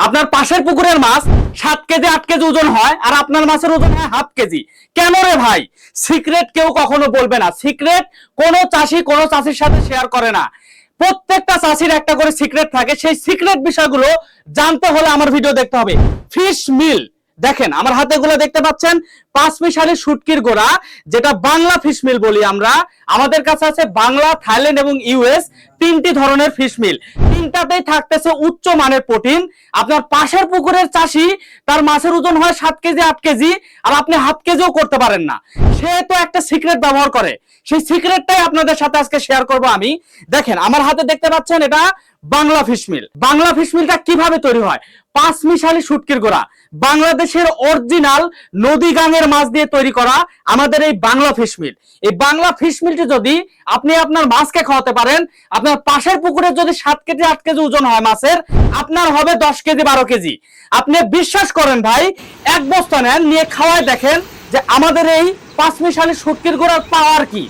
আপনার পাশের পুকুরের মাছ 7 কেজি 8 কেজি ওজন হয় আর আপনার মাছের ওজন হয় হাফ কেজি। কেন রে ভাই? সিক্রেট কেউ কখনো বলবে না, সিক্রেট কোনো চাষি কোনো চাষির সাথে শেয়ার করে না। প্রত্যেকটা চাষির একটা করে সিক্রেট থাকে, সেই সিক্রেট বিষয়গুলো জানতে হলে আমার ভিডিও দেখতে হবে। ফিশ মিল দেখেন, আমার হাতে গুলো দেখতে পাচ্ছেন, 5 মিশালি শুটকির গোড়া, যেটা বাংলা ফিশ মিল বলি আমরা। আমাদের কাছে আছে বাংলা, থাইল্যান্ড এবং ইউএস, 3টি ধরনের ফিশ মিল। তিনটাতেই থাকতেছে উচ্চ মানের প্রোটিন। আপনার পাশের পুকুরের চাষি, তার মাছের ওজন হয় 7 কেজি 8 কেজি, আর আপনি হাফ কেজিও করতে পারেন না। সে তো একটা সিক্রেট ব্যবহার করে, সেই সিক্রেটটাই আপনাদের সাথে আজকে শেয়ার করব আমি। দেখেন, আমার হাতে দেখতে পাচ্ছেন, এটা Bangla fish meal. Bangla fish মিলটা কিভাবে তৈরি হয়? 5 মিশালি শুটকির গোড়া, বাংলাদেশের অরিজিনাল নদী গাঙের মাছ দিয়ে তৈরি করা আমাদের এই বাংলা ফিশ মিল। এই বাংলা ফিশ মিলটি যদি আপনি আপনার মাছকে খাওয়াতে পারেন, আপনার পাশের পুকুরে যদি 7 কেজি 8 কেজি ওজন হয় মাছের, আপনার হবে 10 কেজি 12 কেজি। আপনি বিশ্বাস করেন ভাই, এক বস্তা নেন, নিয়ে খাওয়ায় দেখেন যে আমাদের এই 5 মিশালি শুটকির গোড়ার পাওয়ার কি।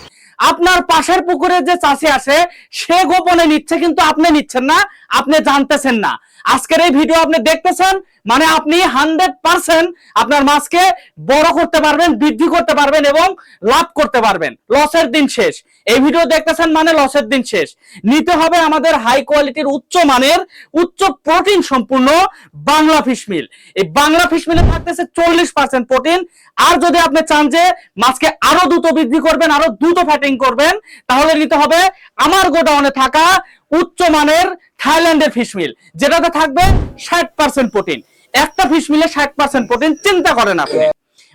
আপনার পাশের পুকুরে যে চাষি আছে, সে গোপনে নিচ্ছে, কিন্তু আপনি নিচ্ছেন না, আপনি জানতেছেন না। আজকের এই ভিডিও আপনি দেখতেছেন মানে আপনি 100% আপনার মাছকে বড় করতে পারবেন, বৃদ্ধি করতে পারবেন এবং লাভ করতে পারবেন। লসের দিন শেষ। এই ভিডিও দেখতেছেন মানে লসের দিন শেষ। নিতে হবে আমাদের হাই কোয়ালিটির, উচ্চ মানের, উচ্চ প্রোটিন সম্পূর্ণ বাংলা ফিশ মিল। এই বাংলা ফিশ মিলে থাকতেছে 40% প্রোটিন। আর যদি আপনি চান যে মাছকে আরো দ্রুত বৃদ্ধি করবেন, আরো দ্রুত ফ্যাটিং করবেন, তাহলে নিতে হবে আমার গোডাউনে থাকা উচ্চ মানের থাইল্যান্ডের ফিশ মিল, যেটাতে থাকবে 60% প্রোটিন। একটা ফিশ মিলে 60% প্রোটিন, চিন্তা করেন আপনি।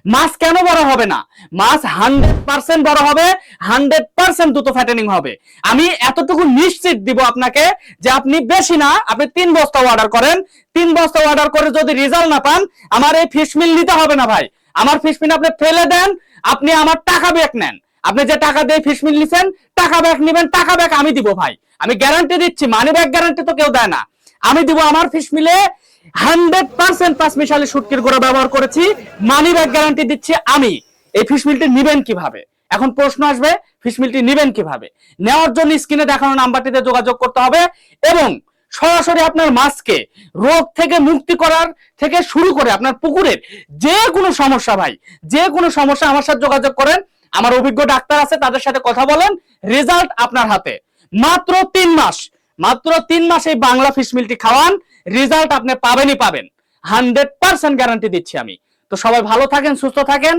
মাছ কেন বড় হবে না? মাছ 100% বড় হবে, 100% দ্রুত ফ্যাটেনিং হবে। আমি এতটুকু নিশ্চিত দিব আপনাকে যে আপনি বেশি না, আপনি 3 বস্তা অর্ডার করেন, 3 বস্তা অর্ডার করে যদি রেজাল্ট না পান, আমার এই ফিশ মিল নিতে হবে না ভাই। আমার ফিশ মিল আপনি ফেলে দেন, আপনি আমার টাকা ব্যাক নেন। আপনি যে টাকা দিয়ে ফিশ মিল নিছেন, টাকা ব্যাক নেবেন, টাকা ব্যাক আমি দিব ভাই। আমি গ্যারান্টি দিচ্ছি, মানি ব্যাক গ্যারান্টি তো কেউ দেয় না। আমি দিব আমার ফিশ মিলে 100% 5 মিশালি শুটকির গোড়া ব্যবহার করেছি, মানি ব্যাক গ্যারান্টি দিচ্ছি আমি। এই ফিশ মিলটি নেবেন কিভাবে? এখন প্রশ্ন আসবে, ফিশ মিলটি নেবেন কিভাবে? নেওয়ার জন্য স্ক্রিনে দেখানো নাম্বারটিতে যোগাযোগ করতে হবে এবং সরাসরি আপনার মাছকে রোগ থেকে মুক্তি করার থেকে শুরু করে আপনার পুকুরের যে কোনো সমস্যা, ভাই যে কোনো সমস্যা আমার সাথে যোগাযোগ করেন। আমার অভিজ্ঞ ডাক্তার আছে, তাদের সাথে কথা বলেন, রেজাল্ট আপনার হাতে। মাত্র 3 মাস, মাত্র 3 মাস এই বাংলা ফিশ মিলটি খাওয়ান, রেজাল্ট আপনি পাবেনই পাবেন। 100% গ্যারান্টি দিচ্ছি আমি। তো সবাই ভালো থাকেন, সুস্থ থাকেন।